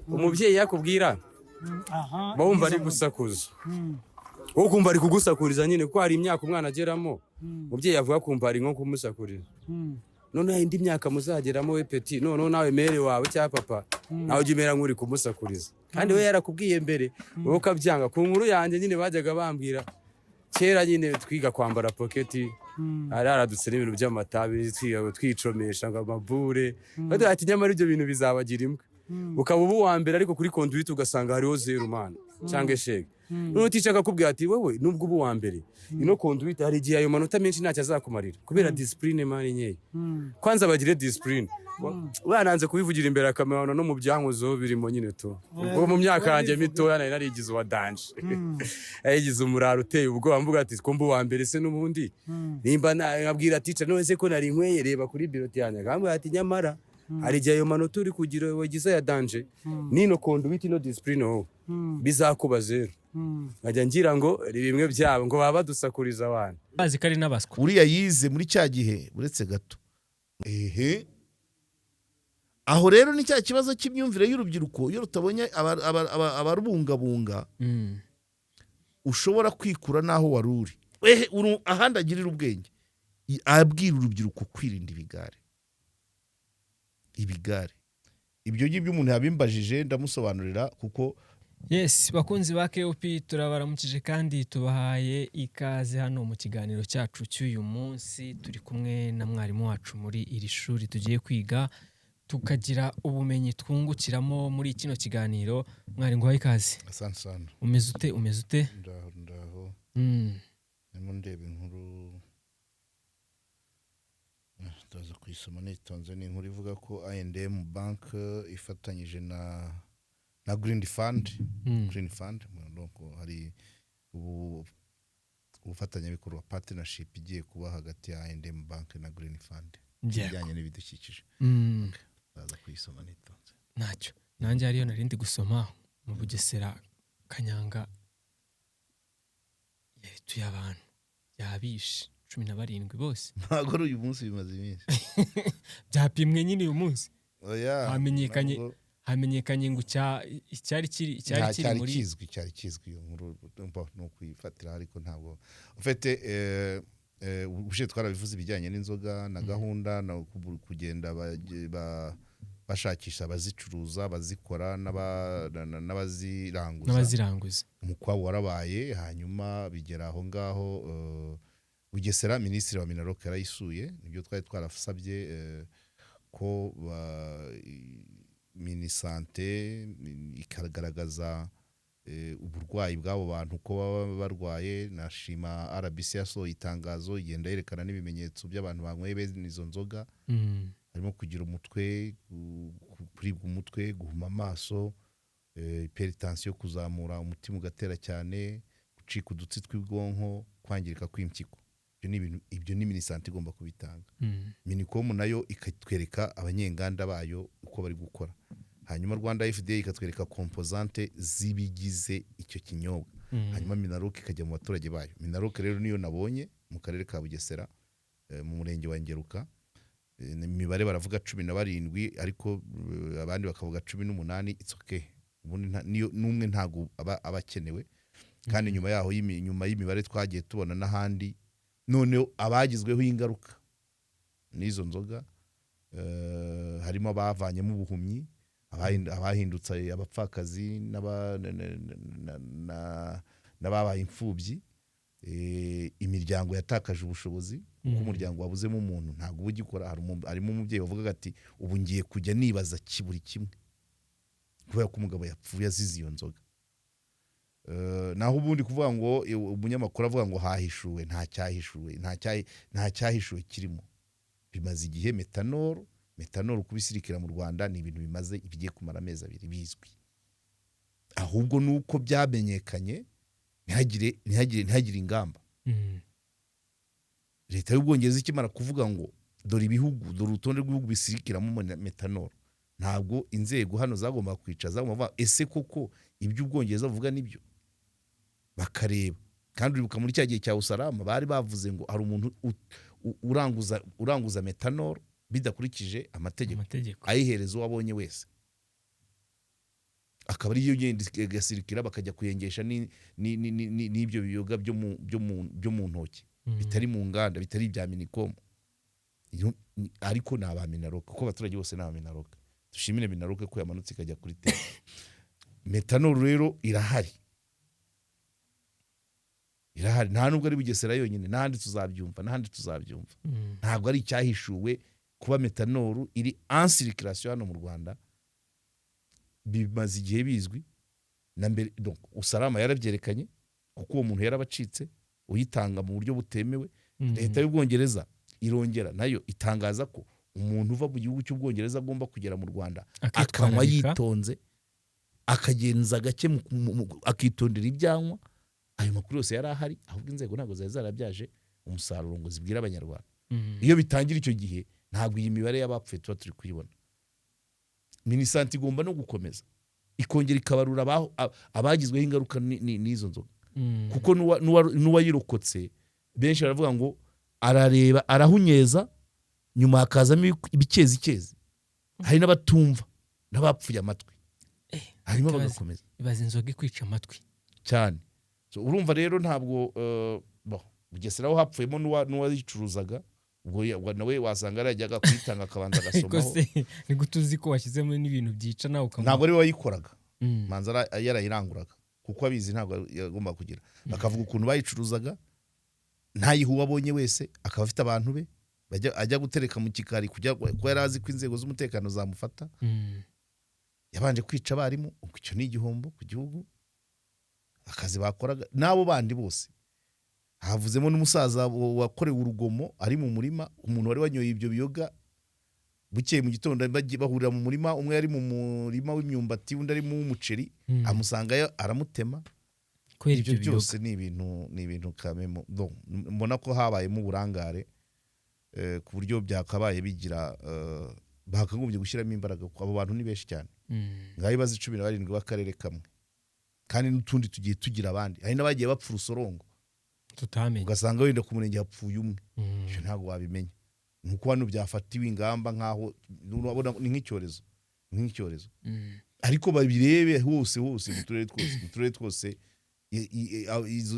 umubyeyi yakubwira bawumva ari gusakuza wowe ukumva ari kugusakuriza nyine ko hari imyaka umwana ageramo umubyeyi avuga kumva ari nko kumusakuriza none indi myaka muzageramo we peti none nawe mere wawe cyangwa papa nawe ujye umera nk'uri kumusakuriza kandi we yarakubwiye mbere wowe ukabyanga ku nkuru yanjye nyine bajyaga bambwira kera nyine twiga kwambara poketi haradutse n'ibintu by'amatabi twicomesha ngo amabure ati nyamara ibyo bintu bizabagira imbwa ukaba ubu wa mbere ariko kuri conduite ugasanga hariho 0 mana cyangwa shege none uticha akakubwira ati wewe nubwo ubu wa mbere ino conduite hari igihe ayo manota menshi ntacyo azakumarira kubera discipline mani nyeye kwanza bagire discipline wananze kubivugira imbere akamera no mu byankuzo birimo nyine to ubwo mu myaka yanjye mitoya nari narigize wa danje yagize umuraro uteye ubwo amvuga ati ko mbu wa mbere se n'ubundi nimba nabwira teacher none se ko nari nkweye reba kuri birote yanjye ngambwa ati nyamara hari igihe ayo manota uri kugira wagize ya danje nino conduite no discipline ho bizakuba 0 nkajya ngira ngo bimwe byabo ngo baba badusakuriza abana bazi kari n'abaswa uriya yize muri cya gihe uretse gato aho rero ni cya kibazo cy'imyumvire y'urubyiruko iyo rutabonye abarubungabunga ushobora kwikura naho waruri ahandi agirira ubwenge abwira urubyiruko kwirinda ibigare ibyo ngibyo umuntu yabimbajije ndamusobanurira kuko yes bakunzi ba KOP turabaramukije kandi tubahaye ikaze hano mu kiganiro cyacu cy'uyu munsi turi kumwe na mwarimu wacu muri iri shuri tugiye kwiga tukagira ubumenyi twungukiramo muri kino kiganiro mwari ngo ikaze asante sana umeze ute ndaho nimo ndeba inkuru ndaza kuyisoma nitonze ni inkuru ivuga ko I&M Bank ifatanyije na Green Fund nuko hari ubufatanyabikorwa partnership igiye kuba hagati ya I&M Bank na Green Fund bijyanye n'ibidukikije ndaza kuyisoma nitonze ntacyo nanjye hariyo narindi gusoma mu Bugesera Kanyanga yarituye abantu yabishe 17 bose ntago uyu munsi bimaze iminsi byapimwe nyine uyu munsi oya hamenyekanye ngo icyari kiri muri cyari kizwi iyo nkuru no kwifatira ariko ntabwo ufite ubushe twarabivuze ibijyanye n'inzoga na gahunda no kugenda bashakisha abazicuruza bazikora n'abaziranguza umukwabo warabaye hanyuma bigera aho ngaho Bugesera minisitiri wa Minaloc yarayisuye nibyo twari twarasabye ko Minisante ikagaragaza uburwayi bw'abo bantu ko baba barwaye nashima RBC yasohoye itangazo igenda yerekana n'ibimenyetso by'abantu banyweye bene izo nzoga harimo kugira umutwe kuribwa umutwe guhuma amaso hypertension kuzamura umutima ugatera cyane gucika udutsi tw'ibwonko kwangirika kw'impyiko ibyo ni Minisante igomba kubitanga Minicom nayo ikatwereka abanyenganda bayo uko bari gukora hanyuma Rwanda FDA ikatwereka composante zibigize icyo kinyobwa hanyuma Minaloc ikajya mu baturage bayo Minaloc rero niyo nabonye mu karere ka Bugesera mu murenge wa Ngeruka imibare baravuga 17 ariko abandi bakavuga 18 it's okay ubundi n'umwe ntago abakenewe kandi nyuma yaho nyuma y'imibare twagiye tubona n'ahandi none abagizweho ingaruka n'izo nzoga harimo abavanyemo ubuhumyi abahindutse abapfakazi n'ababaye imfubyi imiryango yatakaje ubushobozi kuko umuryango wabuzemo umuntu ntabwo ubugikora harimo umubyeyi wavuga ati ubu ngiye kujya nibaza kiburi kimwe kubera ko umugabo yapfuye azize iyo nzoga naho ubundi kuvuga ngo umunyamakuru avuga ngo hahishuwe nta cyahishuwe kirimo bimaze igihe metanol kubisirikira mu Rwanda ni ibintu bimaze ibigiye kumara amezi 2 bizwi ahubwo nuko byamenyekanye ntihagire ingamba leta y'Ubwongereza ikimara kuvuga ngo dore urutonde rw'ibihugu bisirikiramo metanol ntabwo inzego hano zagomba kwicaza bavuga ese koko ibyo Ubwongereza bavuga nibyo bakareba kandi uribuka muri cya gihe cya Usalama bari bavuze ngo hari umuntu uranguza metanol bidakurikije amategeko ayihereza uwabonye wese akaba ariyo yenda igasirikira bakajya kuyengesha n'ibyo biyoga byo mu ntoki bitari mu nganda bitari ibya Minicom ariko ni aba Minaroka kuko abaturage bose ni aba Minaroka. Dushimire Minaroka ko yamanutse ikajya kuri tera. Metanol rero irahari nta nubwo ari Bugesera yonyine n'ahandi tuzabyumva ntabwo ari icyahishuwe kuba metanol iri en circulation hano mu Rwanda bimaze igihe bizwi na mbere. Donc Usalama yarabyerekanye kuko uwo muntu yarabacitse uyitanga mu buryo butemewe. Leta y'Ubwongereza irongera nayo itangaza ko umuntu uva mu gihugu cy'Ubwongereza agomba kugera mu Rwanda akanywa yitonze akagenza gake akitondera ibyanywa. Ayo makuru yose yari ahari ahubwo inzego ntabwo zari zarabyaje umusaruro ngo zibwire abanyarwanda. Iyo bitangira icyo gihe ntabwo iyi mibare y'abapfuye tuba turi kuyibona. Minisante igomba no gukomeza ikongera ikabarura abagizweho ingaruka n'izo nzoga kuko n'uwayirokotse benshi baravuga ngo arareba arahunyeza nyuma hakazamo ibikezi hari n'abatumva n'abapfuye amatwi hanyuma bagakomeza. Ibaza inzoga ikwica amatwi cyane. So urumva rero ntabwo Bugesera aho hapfuyemo n'uwayicuruzaga ubwo nawe wasanga yarajyaga kwitanga akabanza agasomaho. Ni gutuzi ko washyizemo n'ibintu byica nawe ukamenya. Ntabwo ari wayikoraga manza yarayiranguraga kuko abizi ntabwo yagomba kugira akavuga ukuntu bayicuruzaga ntayihuwa abonye wese akaba afite abantu be ajya gutereka mu kikari kujya ko yarazi ko inzego z'umutekano zamufata. Yabanje kwica abarimu ubwo icyo ni igihombo ku gihugu. Akazi bakoraga nabo bandi bose havuzemo n'umusaza wakorewe urugomo ari mu murima. Umuntu wari wanyoye ibyo biyoga bukeye mu gitondo bahurira mu murima, umwe yari mu murima w'imyumbati undi ari mu umuceri amusangayo aramutema. Ibyo byose ni ibintu kamemo mbona ko habayemo uburangare ku buryo byakabaye bigira bakagombye gushyiramo imbaraga. Abo bantu ni benshi cyane ngaho bazi 17 b'akarere kamwe kandi n'utundi tugiye tugira abandi. Hari n'abagiye bapfa urusorongo tutamenye ugasanga wenda ku murenge hapfuye umwe. Icyo ntabwo wabimenya nuko hano byafatiwe ingamba nkaho ni nk'icyorezo ariko babirebe hose mu turere twose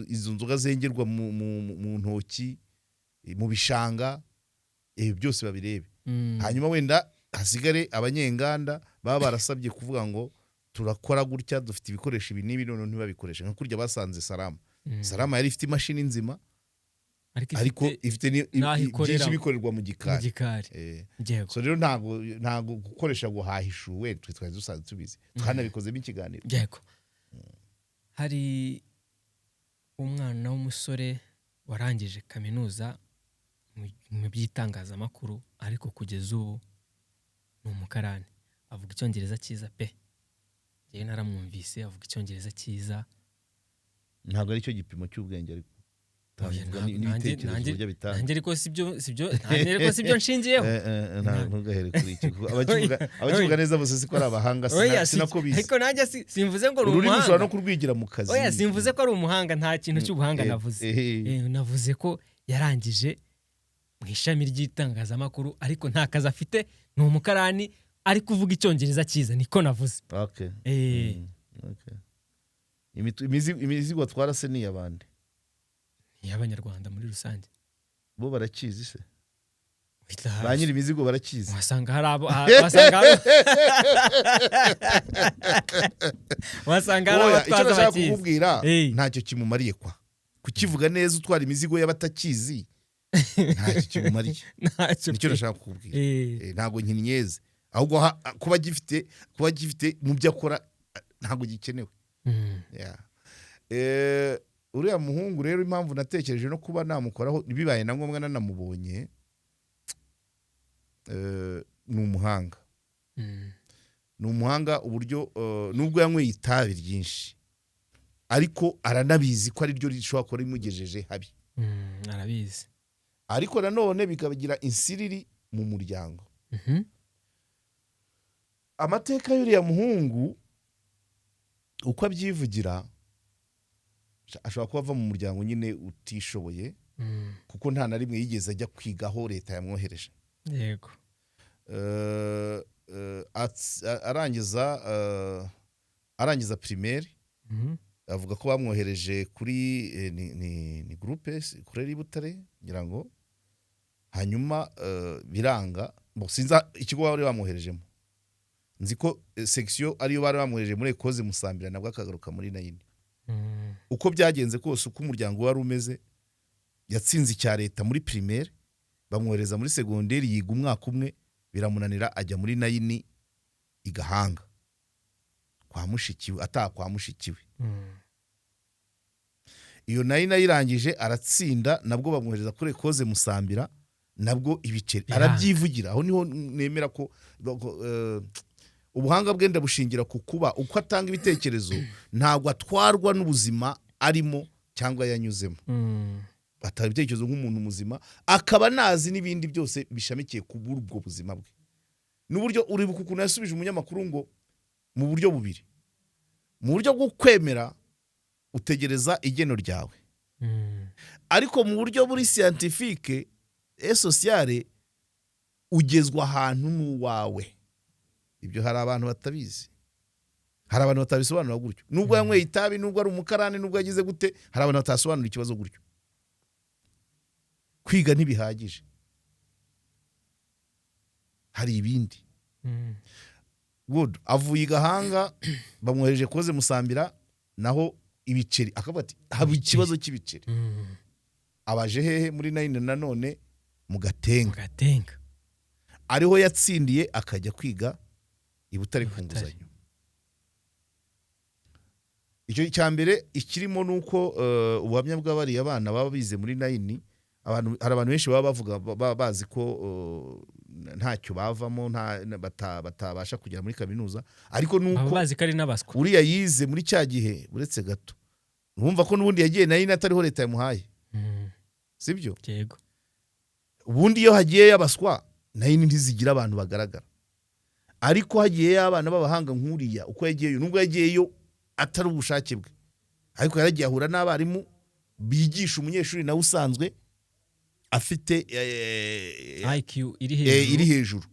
izo nzoga zengerwa mu ntoki mu bishanga byose babirebe. Hanyuma wenda hasigare abanyenganda baba barasabye kuvuga ngo turakora gutya dufite ibikoresho ibi n'ibi none ntibabikoresha nka kurya basanze Salama yari ifite imashini nzima ariko ifite byinshi bikorerwa mu gikari. So rero ntago gukoresha guhahishuwe twari dusanzwe tubizi twanabikozemo ikiganiro. Hari umwana w'umusore warangije kaminuza mu by'itangazamakuru ariko kugeza ubu ni umukarani avuga icyongereza cyiza pe. Yewe naramwumvise avuga icyongereza cyiza. Ntabwo ari cyo gipimo cy'ubwenge ariko nanjye ariko sibyo nshingiyeho. Ntugahere kuri icyo abakivuga neza bose siko ari abahanga sinako bizi. Ariko nanjye simvuze ngo ari umuhanga. Ushobora no kurwigira mu kazi. Simvuze ko ari umuhanga nta kintu cy'ubuhanga navuze. Navuze ko yarangije mu ishami ry'itangazamakuru ariko nta kazi afite ni umukarani ari kuvuga icyongereza cyiza niko navuze. Imizigo atwara se ni abandi y'abanyarwanda muri rusange bo barakizi se ba nyiri imizigo barakizi. Wasanga hari abo twaza kukubwira ntacyo kimumariye kwa kukivuga neza utwara imizigo y'abatakizi ntacyo kimumariye. Nicyo nashaka kukubwira ntago nkinyeze ahubwo kuba gifite mu byo akora ntago gikenewe. Uriya muhungu rero impamvu natekereje no kuba namukoraho bibaye na ngombwa nanamubonye ni umuhanga. Ni umuhanga uburyo nubwo yanyweye itabi ryinshi ariko aranabizi ko ari ryo rishobora kuba rimugejeje habi. Arabizi ariko nanone bikabagira insiriri mu muryango. Amateka y'uriya muhungu uko abyivugira ashobora kuba ava mu muryango nyine utishoboye kuko nta na rimwe yigeze ajya kwigaho leta yamwohereje. Yego. Arangiza arangiza primaire Mhm. avuga ko bamwohereje kuri ni groupe kureri Butare ngira ngo hanyuma biranga sinza ikigo bari bamwoherejemo nzi ko section ariyo bari bamwohereje muri Ekoze Musambira nabwo akagaruka muri Nayini. Uko byagenze kose uko umuryango wari umeze yatsinze icya leta muri primaire bamwohereza muri secondaire yiga umwaka umwe biramunanira ajya muri Nayini igahanga kwa mushikiwe kwa mushikiwe. Iyo Nayini ayirangije aratsinda nabwo bamwohereza kuri Ekoze Musambira nabwo ibiceri arabyivugira. Aho niho nemera ko ubuhanga bwenda bushingira ku kuba uko atanga ibitekerezo ntabwo atwarwa n'ubuzima arimo cyangwa yanyuzemo. Atari ibitekerezo nk'umuntu muzima akaba nazi n'ibindi byose bishamikiye ku burwo buzima bwe. N'uburyo uri bukukuntu yasubije umunyamakuru ngo mu buryo bubiri. Mu buryo bwo kwemera utegereza igeno ryawe. Ariko mu buryo buri scientifique et sociale ugezwa ahantu n'uwawe. Ibyo hari abantu batabizi. Hari abantu batabisobanura gutyo. Nubwo yanyweye itabi, nubwo ari umukarane, nubwo yagize gute, hari abantu batasobanura ikibazo gutyo. Kwiga ntibihagije. Hari ibindi. Good. Avuye igahanga bamwohereje Koze Musambira naho ibiceri akavuga ati haba ikibazo cy'ibiceri. Abaje hehe muri Nayini nanone mu Gatenga. Ariho yatsindiye akajya kwiga i Butare ku nguzanyo. Icyo cyambere ikirimo nuko ubuhamya bw'abari abana baba bize muri Nayini hari abantu benshi baba bavuga bazi ko ntacyo bavamo batabasha kugera muri kaminuza ariko nuko bazi ko ari n'abaswa. Uriya yize muri cya gihe uretse gato. Numva ko nubundi yagiye Nayini atariho leta yamuhaye. Sibyo? Yego. Ubundi iyo hagiye yabaswa Nayini ntizigira abantu bagaragara. Ariko hagiye abana b'abahanga nkuriya uko yagiyeyo nubwo yagiyeyo atari ubushake bwe. Ariko yaragiye ahura n'abarimu bigisha umunyeshuri nawe usanzwe afite IQ iri hejuru.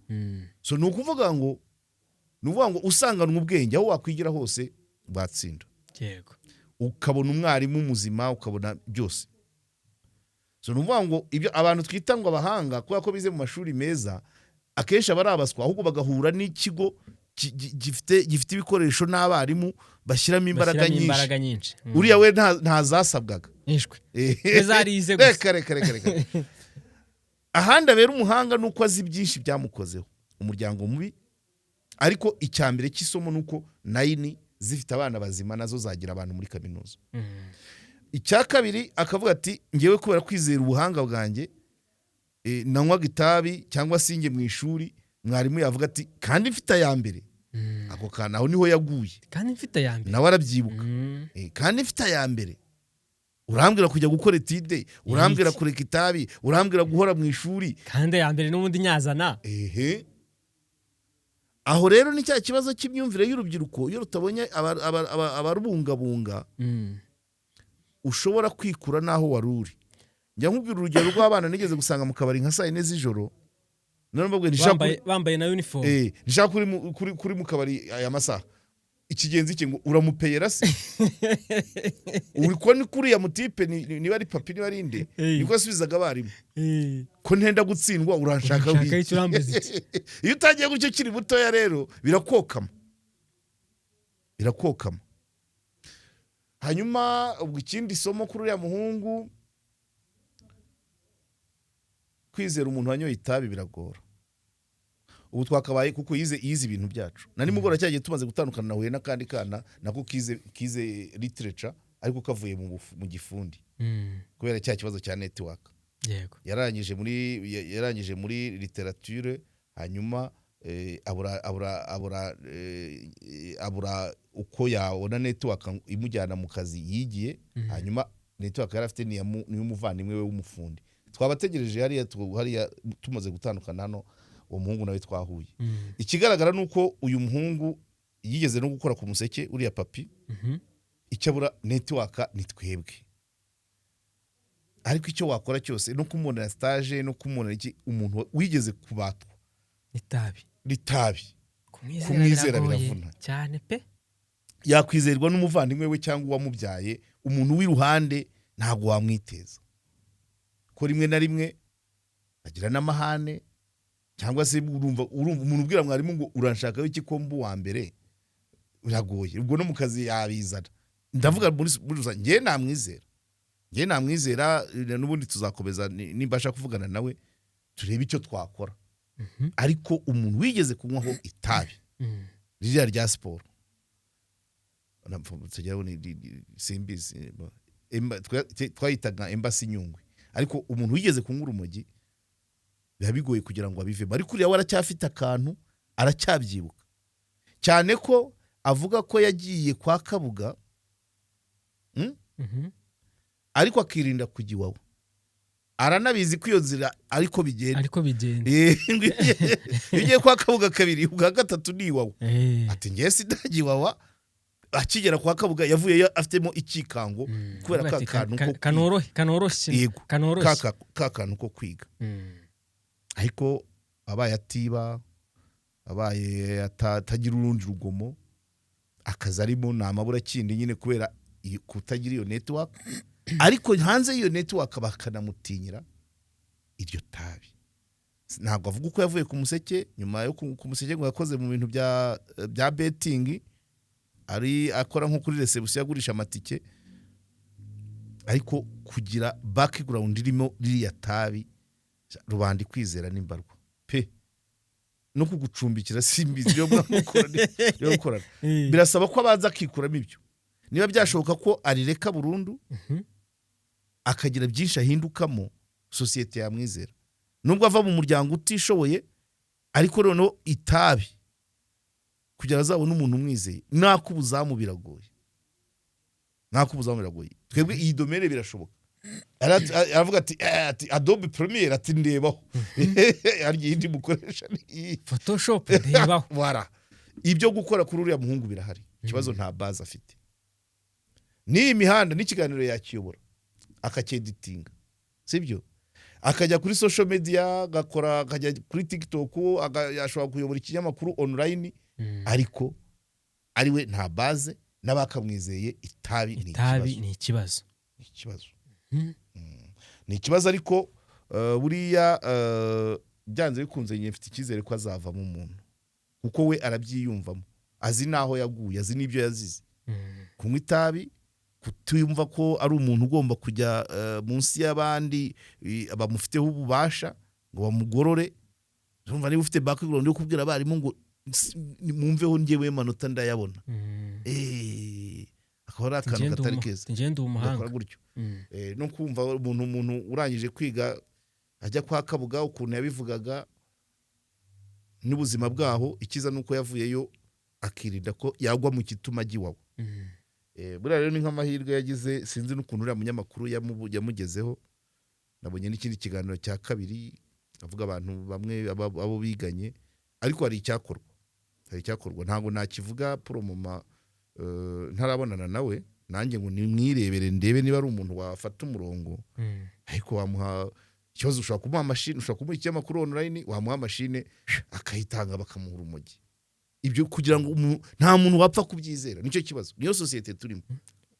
So nukuvuga ngo usanganwa ubwenge aho wakwigira hose batsinda. Yego. Ukabona umwarimu muzima ukabona byose. So nuvuga ngo ibyo abantu twita ngo abahanga kuko ko bize mu mashuri meza akenshi abarabaswa ahubwo bagahura n'ikigo gifite ibikoresho n'abarimu bashyiramo imbaraga nyinshi. Uriya we ntazasabwaga. Nishwe. Ezarize gusa. Reka. Ahandi abera umuhanga nuko azi byinshi byamukozeho. Umuryango mubi ariko icyambere cy'isomo nuko Nayini zifite abana bazima nazo zagira abantu muri kaminuza. Icya kabiri akavuga ati ngewe kubera kwizera ubuhanga bwanjye nanywaga itabi cyangwa singe mu ishuri mwarimu yavuga ati kandi mfite ayambere. Ako kana aho niho yaguye. Kandi mfite ayambere. Nawe arabyibuka. Kandi mfite ayambere. Urambwira kujya gukora etide, urambwira kureka itabi, urambwira guhora mu ishuri. Kandi ayambere n'ubundi nyazana. Aho rero ni cya kibazo cy'imyumvire y'urubyiruko iyo rutabonye abarubungabunga ushobora kwikura naho waruri. Njya nkubwira urugero rw'abana nigeze gusanga mu kabari nka 4 z'ijoro. None mbabwe bambaye na uniform. Nishaka kuri mu kabari aya masaha. Ikigenzi cye ngo uramupeyera se. Uri ko ni kuri ya mutipe niba ari papi niba ari inde. Niko asubizaga abarimu. Ko ntenda gutsindwa uranshaka wiki. Iyo utagiye gucyo kiri butoya rero birakokama. Hanyuma ubwo ikindi somo kuri ya muhungu kwizera umuntu wanyoye itabi biragora. Ubu twakabaye kuko yize ibintu byacu. Nani mugora cyagiye tumaze gutandukana nahuye nakandi kana nako kize literature ariko kavuye mu gifundi. Kubera cya kibazo cya network. Yego. Yarangije muri literature hanyuma abura uko yabona network imujyana mu kazi yigiye. Hanyuma network yarafite ni umuvandimwe we w'umufundi. Twabategereje hariya tumaze gutandukana hano uwo muhungu nawe twahuye. Ikigaragara nuko uyu muhungu yigeze no gukora ku museke uriya papi. Icyabura network ni twebwe. Ariko icyo wakora cyose no kumubona stage no kumubona iki umuntu wigeze kubatwa itabi. Kumwizera biravuna cyane pe. yakwizerwa n'umuvandimwe we cyangwa uwamubyaye, umuntu w'iruhande ntabwo wamwiteza, ko rimwe na rimwe agira n'amahane, cyangwa se urumva umuntu ubwira mwarimu ngo uranshakaho iki ko mbu wa mbere, biragoye. Ubwo no mu kazi yabizana. Ndavuga muri rusange njye namwizera n'ubundi tuzakomeza nimbasha kuvugana nawe turebe icyo twakora. Ariko umuntu wigeze kunywaho itabi ririya rya siporo, simbizi twayitaga Embassy Nyungwe, ariko umuntu wigeze kunywa urumogi biba bigoye kugira ngo abivemo. Ariko uriya waracyafite akantu, aracyabyibuka cyane ko avuga ko yagiye kwa Kabuga ariko akirinda kujya iwawe. Aranabizi ko iyo nzira ariko bigenda. Iyo ugiye kwa Kabuga kabiri, ubwa gatatu ni iwawe. Ati ngiye sindagiye iwawe. Akigera kwa Kabuga yavuye afitemo ikikango kubera ka kantu kanoroshye ka kantu ko kwiga. Ariko abaye atiba, abaye atagira urundi rugomo, akazi arimo ni amabura kindi nyine kubera kutagira iyo network. Ariko hanze iyo network bakanamutinyira iryo tabi. Ntabwo avuga uko yavuye ku Museke, nyuma yo ku Museke ngo yakoze mu bintu bya betting, ari akora nko kuri reception yagurisha amatike, ariko kugira background irimo ririya tabi rubandi kwizera n'imbarwa pe no kugucumbikira simbizi yo gukora. Birasaba ko abaza akikuramo ibyo. Niba byashoboka ko arireka burundu akagira byinshi ahindukamo, societe yamwizera. Nubwo ava mu muryango utishoboye, ariko noneho itabi kugira azabone umuntu umwizeye, nakubuzamu biragoye. Twebwe iyi domene birashoboka. Aravuga ati Adobe Premiere ati ndebaho. Ari yindi mukoresha ni Photoshop ndebaho. Wara. Ibyo gukora kuri uriya muhungu birahari. Ikibazo nta base afite. Ni imihanda n'ikiganiro yakiyobora akacyeditinga, sibyo? Akajya kuri social media, agakora, akajya kuri TikTok, yashobora kuyobora ikinyamakuru online, ariko ariwe nta base n'abakamwizeye. Itabi ni ikibazo. Ni ikibazo, ariko buriya byanze bikunze nyine mfite icyizere ko azavamo umuntu, kuko we arabyiyumvamo, azi naho yaguye, azi n'ibyo yazize. Kunywa itabi, kutiyumva ko ari umuntu ugomba kujya munsi y'abandi bamufiteho ububasha ngo bamugorore. Urumva niba ufite background yo kubwira abarimu ngo mumveho njyewe manota ndayabona, akaba ari akantu katari keza. Ngende umuhanga gutyo. No kumva umuntu urangije kwiga ajya kwa Kabuga ukuntu yabivugaga n'ubuzima bwaho, ikiza nuko yavuyeyo akirinda ko yagwa mu kituma giwawe. Buriya rero ni nk'amahirwe yagize, sinzi n'ukuntu uriya munyamakuru yamugezeho. Nabonye n'ikindi kiganiro cya kabiri avuga abantu bamwe abo biganye, ariko hari icyakorwa. Ntabwo nakivuga promoma ntarabonana nawe, nanjye ngo nimwirebere ndebe niba ari umuntu wafata umurongo. Ariko wamuha ikibazo, ushobora kumuha machine, ushobora kumuha ikinyamakuru online, wamuha machine akayitanga bakamuha urumogi. Ibyo kugira ngo nta muntu wapfa kubyizera, nicyo kibazo. Niyo societe turimo.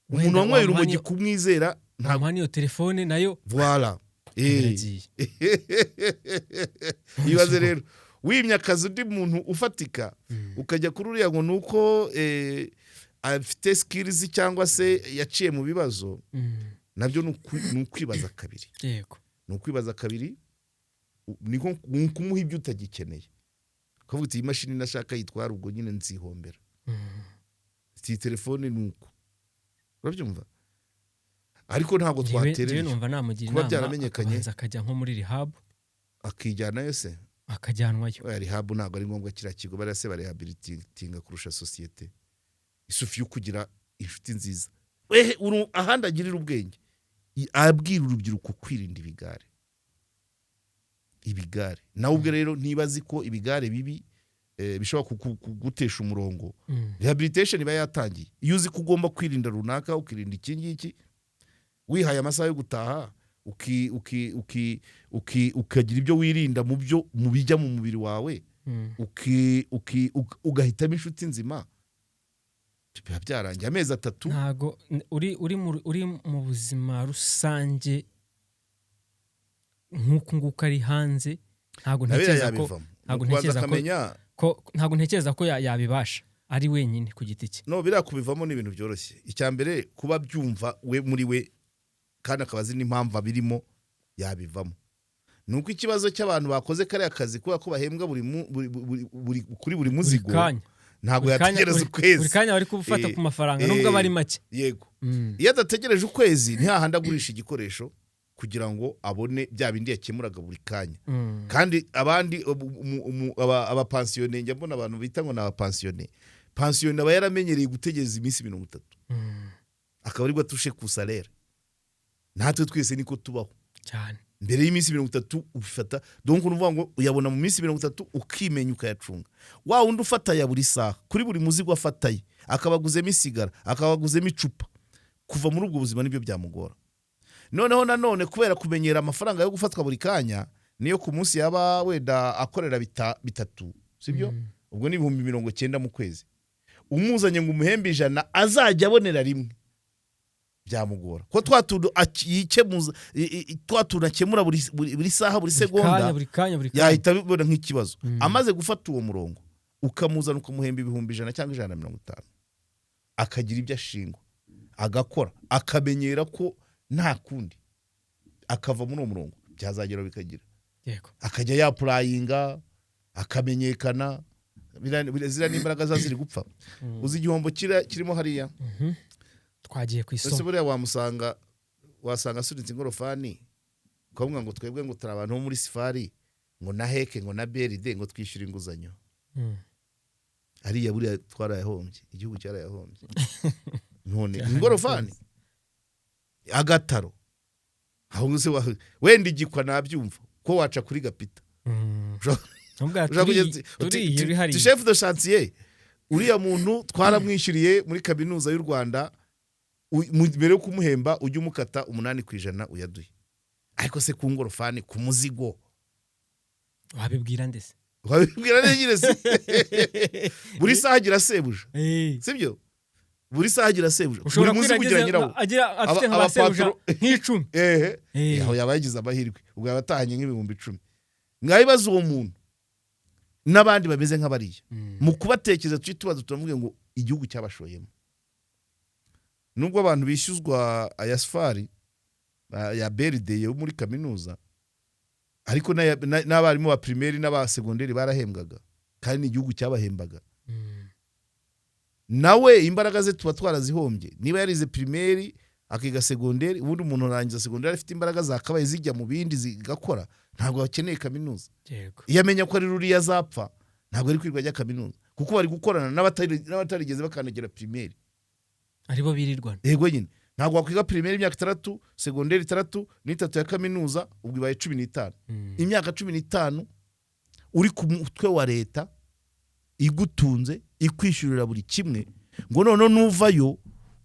Umuntu wanyweye urumogi kumwizera, nta niyo telefone nayo. Voilà. Ibaze rero wimya akazi undi muntu ufatika, ukajya kuri uriya ngo nuko afite skills cyangwa se yaciye mu bibazo, nabyo nukwibaza kabiri. Yego. Nukwibaza kabiri, niko kumuha ibyo utagikeneye. Kavuga ati imashini nashaka yitwara, ubwo nyine nzihombera. Ati telefone nuko. Urabyumva? Ariko ntabwo twatereye. Numva namugira inama byaramenyekanye akajya nko muri rehab, akijyana yose akajyanwayo. Rehab ntabwo ari ngombwa, kira kigo barase barehabilitinga kurusha societe. Isufi yo kugira inshuti nziza. Ahandi agirira ubwenge, abwira urubyiruko kwirinda ibigare. Nawe ubwe rero ntibazi ko ibigare bibi bishobora kugutesha umurongo. Rehabilitation iba yatangiye. Iyo uzi ko ugomba kwirinda runaka, ukirinda iki ngiki, wihaye amasaha yo gutaha, ukagira ibyo wirinda mu bijya mu mubiri wawe, ugahitamo inshuti nzima, biba byarangiye amezi 3. ntago uri mu buzima rusange nk'uko nguko ari hanze, ntago ntekereza ko yabibasha ari wenyine ku giti cye. No, birakubivamo n'ibintu byoroshye. Icyambere kuba byumva we muri we kandi akabazi n'impamvu abirimo yabivamo. Nuko ikibazo cy'abantu bakoze kare akazi kuba ko bahembwa kuri buri muzigo ntago yategereza ukwezi. Buri kanya bari kubufata ku mafaranga nubwo bari make. Yego. Iyo adategereje ukwezi ntihahanda agurisha igikoresho kugira ngo abone bya bindi yakemuraga buri kanya. Kandi abandi abapansiyone, njya mbona abantu bita ngo n'abapansiyone. Pansiyone aba yaramenyereye gutegereza iminsi 30. Akaba ari gwatushe ku salaire. Natwe twese niko tubaho cyane. Mbere y'iminsi 30 ubifata, donc unuvuga ngo uyabona mu minsi 30 ukimenya ukayacunga. Wa wundi ufata ya buri saha kuri buri muzigo afataye, akabaguzemo isigara, akabaguzemo icupa, kuva muri ubwo buzima nibyo byamugora. Noneho nanone kubera kumenyera amafaranga yo gufatwa buri kanya, niyo ku munsi yaba wenda akorera bitatu, sibyo? Ubwo ni 90 mu kwezi. Umuzanye ngo umuhembe 100 azajya abonera rimwe, byamugora. Ko twatudo akikemuza akemura buri saha buri segonda, buri kanya yahita bibona nk'ikibazo. Amaze gufata uwo murongo ukamuzana ukumuhemba 100 cyangwa 150, akagira ibyo ashingwa, agakora, akamenyera ko nta kundi, akava muri uwo murongo byazagera bikagira. Yego. Akajya yapurayinga, akamenyekana, zira n'imbaraga zaziri gupfa. Uzi igihombo kirimo hariya. Twagiye ku isomo. Ese buriya wasanga sunitse ingorofani ukavuga ngo twebwe ngo turi abantu bo muri Safari, ngo na Heke, ngo na BRD, ngo twishyura inguzanyo. Ariya buriya twarayahombye, igihugu cyarayahombye. None ingorofani agataro aho nguse wenda igikwa nabyumva ko waca kuri Gapita. Chef de chantier uriya muntu twaramwishyuriye muri kaminuza y'u Rwanda, mbere yo kumuhemba ujye umukata 8% uyaduye. Ariko se ku ngorofani ku muzigo wabibwira ndese? Wabibwira neza buri saha agira sebuja, sibyo? Buri saha agira sebuja. Ushobora kwiragira nyirawo afite nk'abasebuja nk'icumi. Aho yabagize amahirwe ubwo yabatahanye nk'ibihumbi 10. Mwayibaza uwo muntu n'abandi bameze nk'abariya mu kubatekereza tubaza turavuga ngo igihugu cyabashoyemo. Nubwo abantu bishyuzwa aya Safari ya BRD yo muri kaminuza, ariko n'abarimu ba primaire n'aba secondaire barahembwaga kandi igihugu cyabahembaga. Nawe imbaraga ze tuba twarazihombye. Niba yarize primaire akiga secondaire, ubundi umuntu arangiza secondaire afite imbaraga zakabaye zijya mu bindi zigakora, ntabwo akeneye kaminuza. Yego. Iyo amenya ko ari ruri yazapfa, ntabwo ari kwirwa ajya kaminuza, kuko bari gukorana n'abatarigeze bakanagera primaire. Aribo birirwana. Yego nyine. Ntabwo wakwiga primaire imyaka 3, secondaire 3 n'itatu ya kaminuza, ubwo ibaye 15. Imyaka 15 uri ku mutwe wa leta igutunze, ikwishyurira buri kimwe, ngo none nuvayo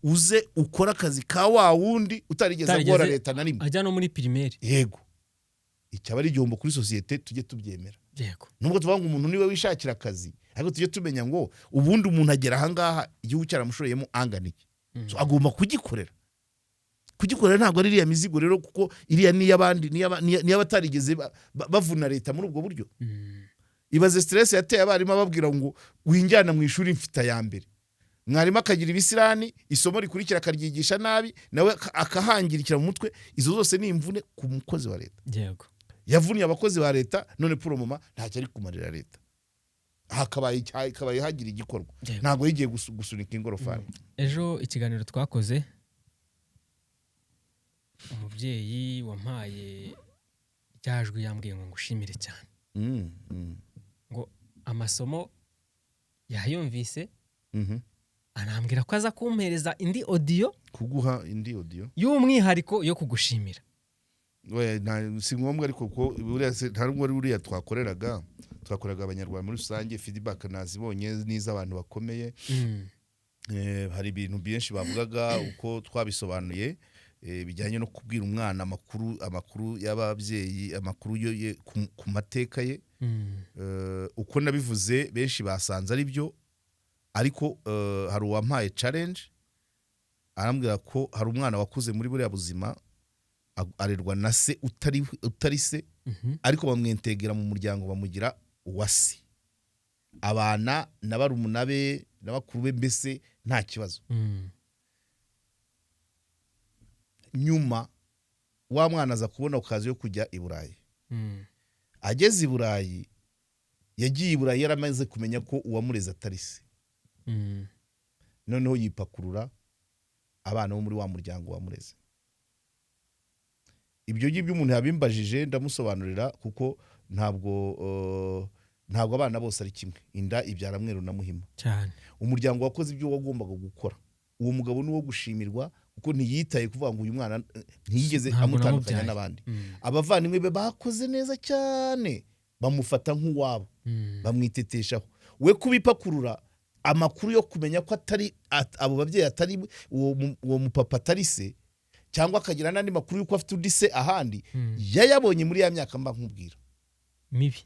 uze ukora akazi ka wa wundi utarigeze gora leta na rimwe, ajya no muri primaire. Yego. Icyaba ari igihombo kuri societe, tujye tubyemera. Yego. Nubwo tuvanga umuntu niwe wishakira akazi, ariko tujye tumenya ngo ubundi umuntu agera ahangaha igihugu cyaramushoyemo anganiki. So agomba kugikorera. Kugikorera ntabwo ari iriya mizigo rero, kuko iriya ni yabandi ni abatarigeze bavuna leta muri ubwo buryo. Ibaze stress yateye abarimu ababwira ngo winjyana mu ishuri mfita ya mbere. Mwarimu akagira ibisirani, isomo rikurikira akaryigisha nabi, nawe akahangirikira mu mutwe. Izo zose ni imvune ku mukozi wa leta. Yego. Yavuniye abakozi ba leta, none pour moment ntacyo ari kumarira leta. Hakabaye hagira igikorwa. Ntabwo yigiye gusunika ingorofani. Ejo ikiganiro twakoze, umubyeyi wampaye ryajwe yambwiye ngo ngushimire cyane. Ngo amasomo yayumvise, anambwira ko aza kumpereza indi audio, kuguha indi audio y'umwihariko yo kugushimira. We si ngombwa, ariko ko buriya ntabwo ari buriya twakoreraga abanyarwanda muri rusange. Feedback nazibonye niza abantu bakomeye. Hari ibintu byinshi bavugaga uko twabisobanuye, bijyanye no kubwira umwana amakuru y'ababyeyi, amakuru yo ku mateka ye. Uko nabivuze benshi basanze ari byo, ariko hari uwampaye challenge arambwira ko hari umwana wakuze muri buriya buzima arerwa na se utari se ariko bamwentegera mu muryango bamugira uwase abana na barumuna be n'abakuru be mbese nta kibazo nyuma wa mwana aza kubona okazi yo kujya i Burayi ageze i Burayi yagiye i Burayi yaramaze kumenya ko uwamureze atari se noneho yipakurura abana bo muri wa muryango wamureze. Ibyo ngibyo umuntu yabimbajije ndamusobanurira kuko ntabwo abana bose ari kimwe, inda ibyara mweru na muhima cyane. Umuryango wakoze ibyo wagombaga gukora, uwo mugabo ni uwo gushimirwa kuko ntiyitaye kuvuga ngo uyu mwana ntiyigeze amutandukanya n'abandi. Abavandimwe be bakoze neza cyane, bamufata nk'uwabo, bamwiteteshaho. We kubipakurura amakuru yo kumenya ko atari abo babyeyi, atari uwo mupapa atari se, cyangwa akagira n'andi makuru yuko afite undi se ahandi, yayabonye muri ya myaka mba nkubwira mibi.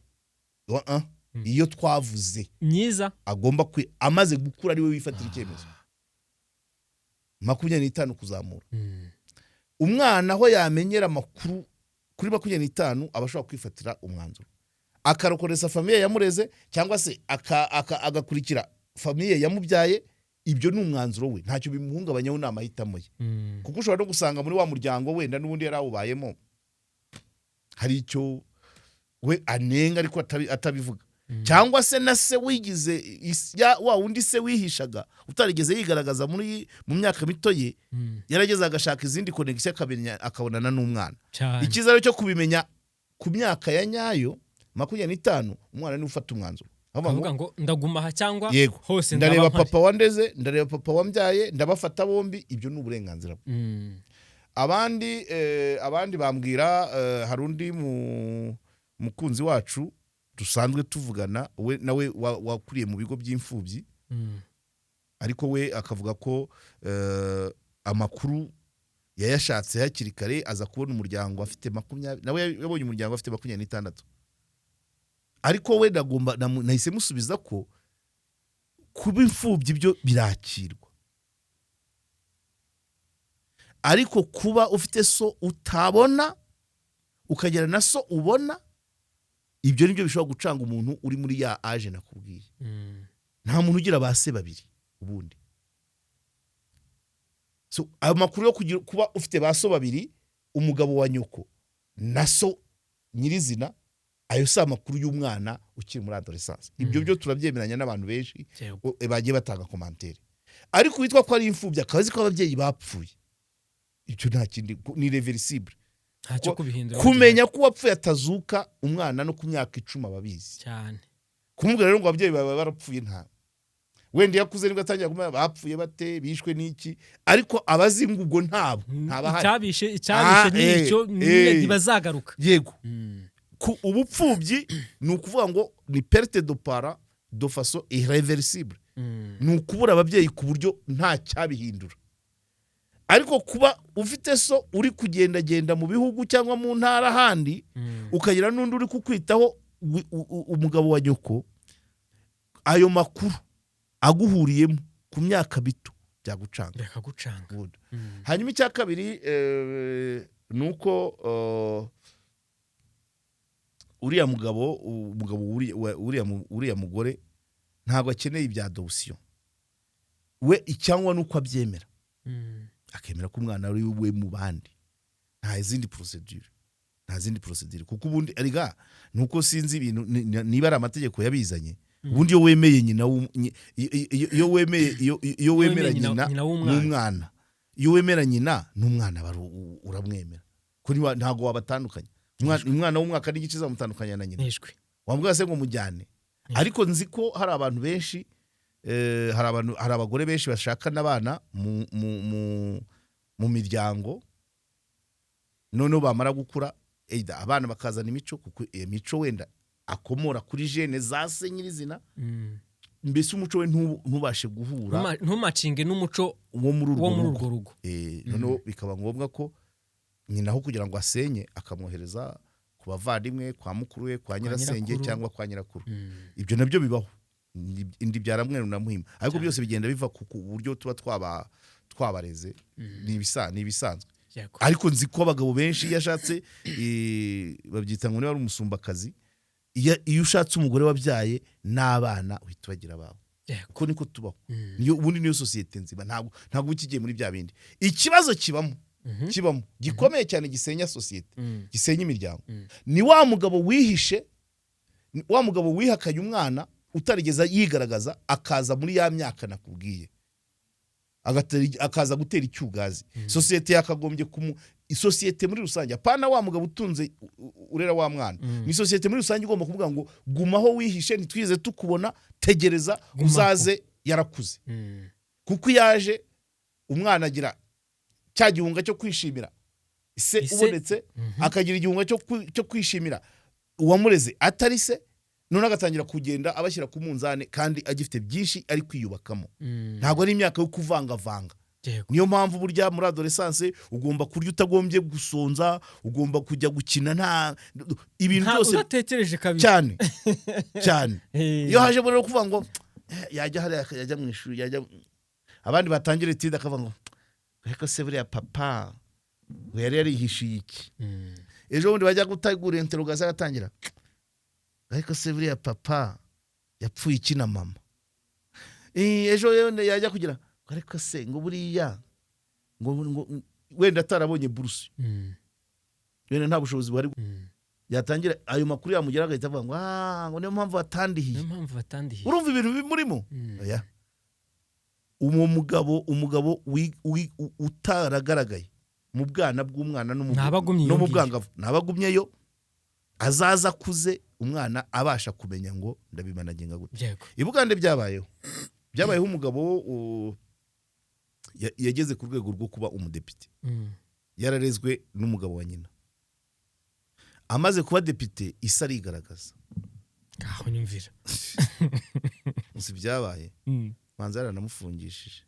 Iyo twavuze myiza agomba amaze gukura ari we wifatira icyemezo 25 kuzamura. Umwana aho yamenyera amakuru kuri 25 abashobora kwifatira umwanzuro, akarokoreza famiye yamureze cyangwa se agakurikira famiye yamubyaye. Ibyo ni umwanzuro we, ntacyo bimuhungabanyaho n'amahitamo ye. Kuko ushobora no gusanga muri wa muryango wenda n'ubundi yarawubayemo hari icyo we anenga ariko atabivuga, cyangwa se na se wigize wa wundi se wihishaga utarigeze yigaragaza mu myaka mito ye, yarageze agashaka izindi connection akabonana n'umwana. Ikizaro cyo kubimenya ku myaka ya nyayo 25 umwana ni ufata umwanzuro avuga ngo ndaguma aha cyangwa hose ndareba papa wandeze, ndareba papa wambyaye, ndabafata bombi. Ibyo ni uburenganzira bwe. Abandi bambwira hari undi mukunzi wacu dusanzwe tuvugana, we nawe wakuriye mu bigo by'imfubyi, ariko we akavuga ko amakuru yayashatse hakiri kare, aza kubona umuryango afite 20, nawe yabonye umuryango afite 26. Ariko we nahise musubiza ko kuba imfubyi byo birakirwa, ariko kuba ufite so utabona ukagera na so ubona, ibyo nibyo bishobora gucanga umuntu uri muri ya age nakubwiye. Nta muntu ugira base babiri ubundi. So amakuru yo kuba ufite baso babiri, umugabo wa nyoko na so nyirizina, ayo si amakuru y'umwana ukiri muri adolescence. Ibyo byo turabyemeranya n'abantu benshi bagiye batanga commentaire. Ariko witwa ko ari imfubyi akazi ko ababyeyi bapfuye, icyo nta kindi, ni irreversible. Ntacyo kubihindura. Kumenya ko wapfuye atazuka umwana no ku myaka 10 ababizi cyane. Kumubwira rero ngo ababyeyi bawe barapfuye, nta wenda yakuze nibwo atangira kumenya bapfuye bate, bishwe n'iki, ariko abazingu ubwo ntabo ntabahari. Icyabishe n'icyo ntibazagaruka. Yego. Ku ubupfubyi ni ukuvuga ngo ni perte de parents de façon irréversible. Ni ukubura ababyeyi ku buryo nta cyabihindura. Ariko kuba ufite so uri kugenda mu bihugu cyangwa mu ntara handi, ukagira n'undi uri kukwitaho umugabo wa nyoko, ayo makuru aguhuriyemo ku myaka bito byagucanga. Hanyuma icya kabiri nuko uriya mugabo uriya mugore ntabwo akeneye ibya adoption. We icyangwa nuko abyemera, akemera ko umwana ari we mu bandi, nta zindi procedure. Kuko ubundi ariga nuko sinzi ibintu niba ari amategeko yabizanye. Ubundi iyo wemeye nyina, iyo wemera nyina n'umwana, iyo wemera nyina n'umwana uramwemera, kuri ntago wabatandukanye. Umwana w'umwaka n'igice zamutandukanya na nyina, wambwira se ngo mujyane. Ariko nzi ko hari abantu benshi, hari abagore benshi bashaka n'abana mu miryango, noneho bamara gukura abana bakazana imico, kuko imico wenda akomora kuri gene za se nyirizina. Mbese umuco we ntubashe guhura, ntumacinge n'umuco wo muri urwo rugo. Noneho bikaba ngombwa ko nyina aho kugira ngo asenye akamwohereza ku bavandimwe, kwa mukuru we, kwa nyirasenge cyangwa kwa nyirakuru. Ibyo nabyo bibaho. indi byara mweru na muhima ariko byose bigenda biva ku buryo tuba twabareze ni ibisanzwe ariko nzi ko abagabo benshi yashatse babyita ngo ni wari umusumbakazi iyo ushatse umugore wabyaye n'abana uhita bagira abawe ko niko tubaho ubundi niyo sosiyete nziba ntabwo ukigiye muri bya bindi ikibazo kibamo gikomeye cyane gisenya sosiyete gisenya imiryango ni wa mugabo wihishe wa mugabo wihakanye umwana utarigeza yigaragaza akaza muri ya myaka nakubwiye akaza gutera icyugazi sosiyete yakagombye isosiyete muri rusange apana wa mugabo utunze urera wa mwana ni sosiyete muri rusange igomba kuvuga ngo gumaho wihishe ntitwize tukubona tegereza uzaze yarakuze kuko yaje umwana agira cya gihunga cyo kwishimira se ubonetse akagira igihunga cyo kwishimira uwamureze atari se none agatangira kugenda abashyira ku munzane kandi agifite byinshi ari kwiyubakamo ntabwo ari imyaka yo kuvangavanga niyo mpamvu burya muri adolescence ugomba kurya utagombye gusonza ugomba kujya gukina nta ibintu byose udatekereje kabiri cyane iyo haje rero kuvuga ngo yajya hariya yajya mu ishuri yajya abandi batangira itinde akavuga ngo reka se buriya papa ngo yari yarihishiye iki ejo bundi bajya gutegura interrogation agatangira ariko se buriya papa yapfuye iki na mama ejo yajya kugira ariko se ngo buriya ngo wenda atarabonye buruse wenda nta bushobozi buhari yatangira ayo makuru yamugera agahita avuga ngo niyo mpamvu batandihiye urumva ibintu bimurimo umugabo utaragaragaye mu bwana bw'umwana no mu bwangavu nabagumyeyo azaza kuze umwana abasha kumenya ngo ndabimanaginga gute ibugande byabayeho umugabo yageze ku rwego rwo kuba umudepite yararezwe n'umugabo wa nyina amaze kuba depite isa arigaragaza aho nyumvira uzi byabaye manza yaranamufungishije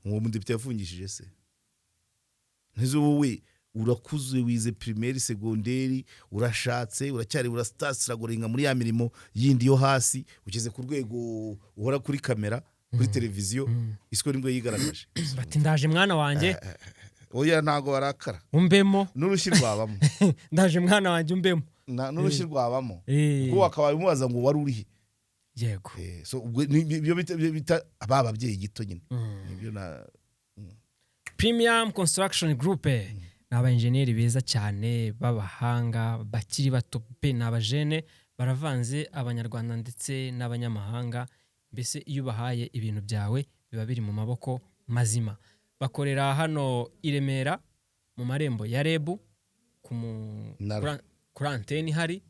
uwo mudepite yafungishije se ntizo wowe urakuze wize primaire secondaire urashatse uracyari urastasiragoringa muri ya mirimo yindi yo hasi ugeze ku rwego uhora kuri kamera kuri televiziyo isiko nibwo yigaragaje bati ndaje mwana wanjye oya ntago barakara umbemo n'urushyi rwabamo ndaje mwana wanjye umbemo n'urushyi rwabamo kuko akaba bimubaza ngo wari urihe yego so ibyo bita ababyeyi gito nyine ibyo na Premium Construction Group ni abayenjeniyeri beza cyane b'abahanga bakiri bato pe n'abajene baravanze abanyarwanda ndetse n'abanyamahanga mbese iyo ubahaye ibintu byawe biba biri mu maboko mazima bakorera hano i Remera mu marembo ya Rebu kuri anteni hari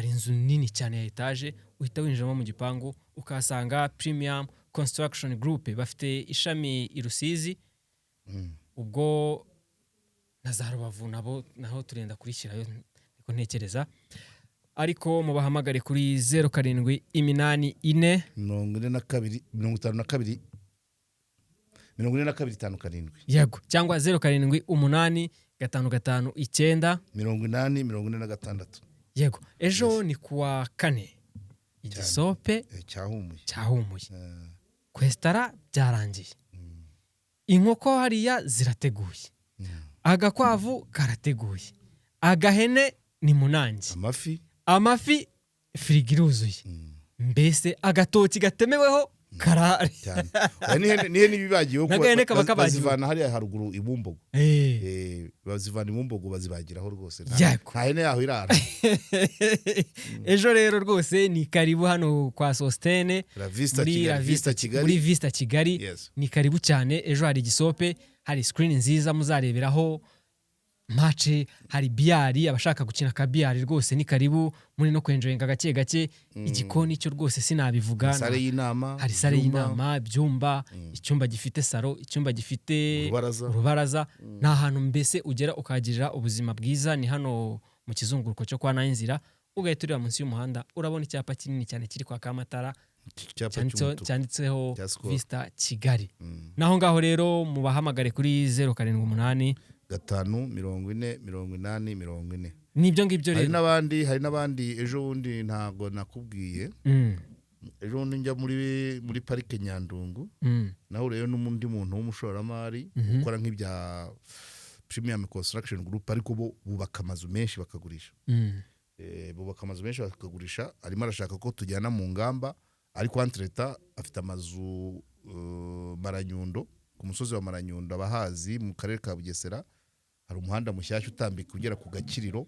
inzu nini cyane ya etaje uhita winjiramo mu gipangu ukahasanga Premium Construction Group bafite ishami i Rusizi ubwo na za Rubavu naho turenda kurishyirayo niko ntekereza ariko mubahamagare kuri 0784 42 yego cyangwa 078559 yego ejo ni kuwa kane igisope cyahumuye kwestara byarangiye inkoko hariya zirateguye agakwavu karateguye agahene ni munangi amafi firigo iruzuye mbese agatoki gatemeweho karari nihe nibibagiwe ko bazivana hariya haruguru ibumbogo bazivana ibumbogo bazibagiraho rwose nta hene yaho irara ejo rero rwose ni karibu hano kwa Sostene muri Vista Kigali ni karibu cyane ejo hari igisope hari screen nziza muzareberaho match hari biyari abashaka gukina ka biyari rwose ni karibu muri no kwenjoyinga gake igikoni cyo rwose sinabivuga hari sale y'inama byumba icyumba gifite saro icyumba gifite urubaraza nta hantu mbese ugera ukagirira ubuzima bwiza ni hano mu kizunguruko cyo kwa Nayinzira ugayiturira munsi y'umuhanda urabona icyapa kinini cyane kiri kwa Kamatara cyanditseho Vista Kigali naho ngaho rero mubahamagare kuri 0784 5 40 80 40. nibyo ngibyo hari rero. n'abandi ejo bundi ntago nakubwiye ejo bundi njya muri parike Nyandungu naho rero n'undi muntu w'umushoramari ukora nk'ibya Premium Construction Group ariko bo bubaka amazu menshi bakagurisha arimo arashaka ko tujyana mu ngamba ariko entreta afite amazu Maranyundo ku musozi wa Maranyundo abahazi mu karere ka Bugesera hari umuhanda mushyashya utambika ugera ku Gakiriro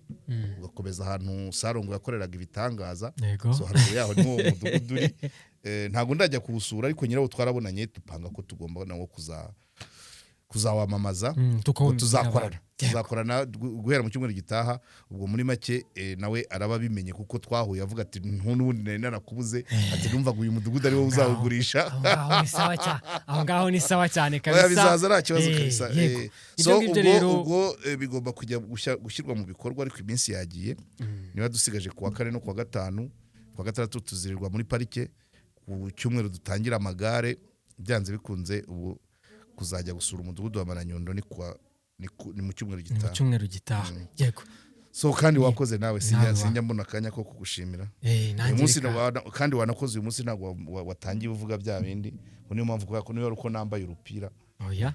ugakomeza ahantu Sarongo yakoreraga ibitangaza so haruguru yaho ni wo mudugudu uri ntago ndajya kubusura ariko nyirawo twarabonanye dupanga ko tugomba nawo kuzawamamaza tuzakorana guhera mu cyumweru gitaha ubwo muri make nawe araba bimenye kuko twahuye avuga ati n'ubundi nari narakubuze ati numvaga uyu mudugudu ari wo uzawugurisha aho ngaho ni sawa cyane kabisa bizaza ari kibazo kabisa so ubwo bigomba kujya gushyirwa mu bikorwa ariko iminsi yagiye niba dusigaje kuwa 4 no kuwa 5 kuwa 6 tuzirirwa muri parike ku cyumweru dutangira amagare byanze bikunze ubu kuzajya gusura umudugudu wa Maranyundo ni mu cyumweru gitaha yego so kandi wakoze nawe sinjya mbona akanya ko kugushimira uyu munsi kandi wanakoze uyu munsi ntabwo watangiye uvuga bya bindi niyo mpamvu kuko niba uko nambaye urupira oya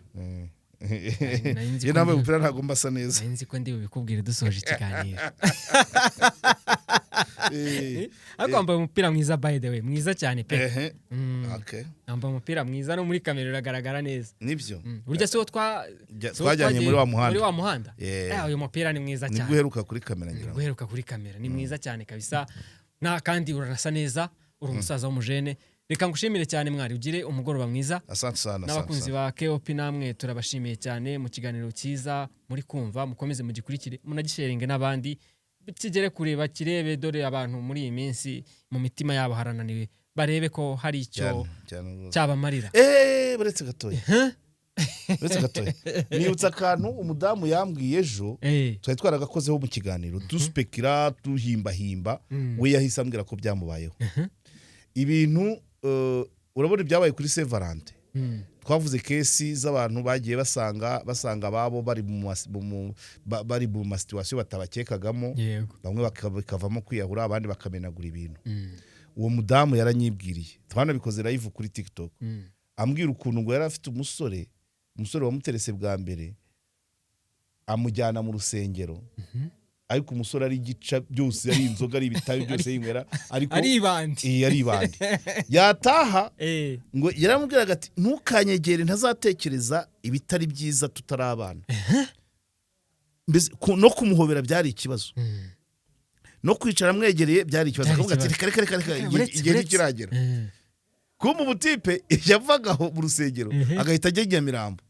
iyo nambaye urupira ntabwo mbasa neza nzi ko ndi bubikubwire dusoje ikiganiro ariko wambaye umupira mwiza by the way mwiza cyane pe wambaye umupira mwiza no muri kamera uragaragara neza nibyo burya si wo twajyanye muri wa muhanda uyu mupira ni mwiza cyane guheruka kuri kamera ni mwiza cyane kabisa kandi urarasa neza uri umusaza w'umujene reka ngushimire cyane mwari ugire umugoroba mwiza n'abakunzi ba KOP namwe turabashimiye cyane mu kiganiro cyiza muri kumva mukomeze mugikurikire munagisharinge n'abandi kigere kureba kirebe dore abantu muri iyi minsi mu mitima yabo harananiwe barebe ko hari icyo cyabamarira buretse gatoya nibutsa akantu umudamu yambwiye ejo twari twaragakozeho mu kiganiro duspekira duhimbahimba we yahise ambwira ko byamubayeho ibintu urabona ibyabaye kuri Saint Valentin twavuze kesi z'abantu bagiye basanga babo bari mu masituwasiyo batabakekagamo bamwe bakavamo kwiyahura abandi bakamenagura ibintu uwo mudamu yaranyibwiriye twanabikoze live kuri TikTok ambwira ukuntu ngo yari afite umusore wamuterese bwa mbere amujyana mu rusengero ariko umusore ari gica byose ari inzoga ari ibitabi byose yinywera ariko ari ibandi yataha ngo yaramubwiraga ati ntukanyegere ntazatekereza ibitari byiza tutarabana no kumuhobera byari ikibazo no kwicara mwegereye byari ikibazo akavuga ati reka igihe kiragera ko mu butipe yavagaho mu rusengero agahita ajya Nyamirambo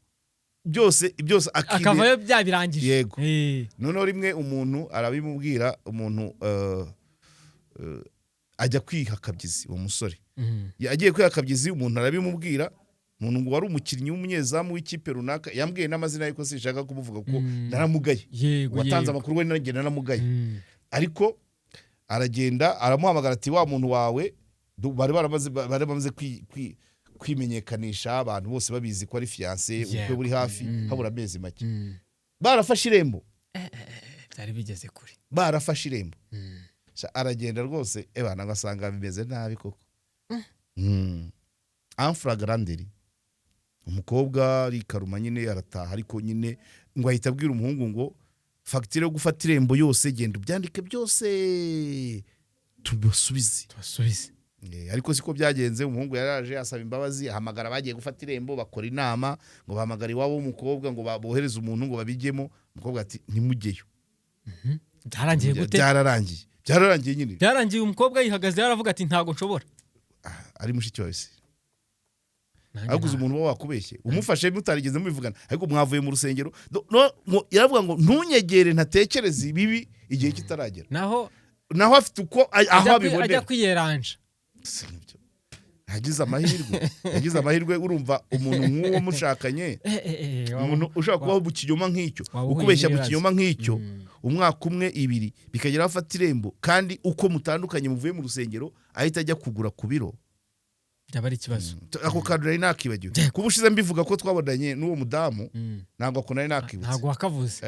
byose akavayo byabirangije yego noneho rimwe umuntu arabimubwira umuntu ajya kwiha kabyizi uwo musore agiye kwiha kabyizi umuntu arabimubwira umuntu ngo wari umukinnyi w'umunyezamu w'ikipe runaka yambwiye n'amazina ariko sinshaka kumuvuga ko naramugaye watanze amakuru we naragenda naramugaye ariko aragenda aramuhamagara ati wa muntu wawe bari baramaze kwimenyekanisha abantu bose babizi ko ari fiancé ubukwe buri hafi habura amezi make barafashe irembo byari bigeze kuri barafashe irembo aragenda rwose ebana ngasanga bimeze nabi koko enfragranderi umukobwa ari karuma nyine arataha ariko nyine ngo ahita abwira umuhungu ngo fagitire yo gufata irembo yose genda ubyandike byose tubasubize ariko siko byagenze umuhungu yaraje asaba imbabazi ahamagara bagiye gufata irembo bakora inama ngo bahamagara iwabo w'umukobwa ngo bohereze umuntu ngo babijyemo umukobwa ati ntimugeyo byarangiye gute byararangiye nyine byarangiye umukobwa yihagaze yaravuga ati ntago nshobora ari mushiki wawe se aguze umuntu wa wakubeshye umufashe mutarigeze mubivugana ariko mwavuye mu rusengero yaravuga ngo ntunyegere ntatekereze ibibi igihe kitaragera naho afite uko aho abibonera ajya kwiyeranja yagize amahirwe urumva umuntu nk'uwo mushakanye umuntu ushaka kubaho mu kinyoma nk'icyo ukubeshya mu kinyoma nk'icyo umwaka umwe ibiri bikagera afata irembo kandi uko mutandukanye muvuye mu rusengero ahita ajya kugura ku biro byaba ari ikibazo. ako kantu nari nakibagiwe kuba ushize mbivuga ko twabonanye n'uwo mudamu ntabwo ako nari nakibutse ntabwo wakavuze.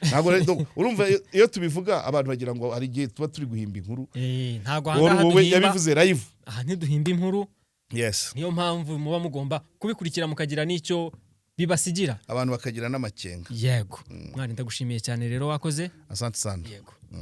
ntabwo urumva iyo tubivuga abantu bagira ngo hari igihe tuba turi guhimba inkuru ntabwo ahangaha wowe yabivuze live aha ntiduhimba inkuru. yes niyo mpamvu muba mugomba kubikurikira mukagira n'icyo bibasigira abantu bakagira n'amakenga. yego mwana ndagushimiye cyane rero wakoze. asante sana. yego.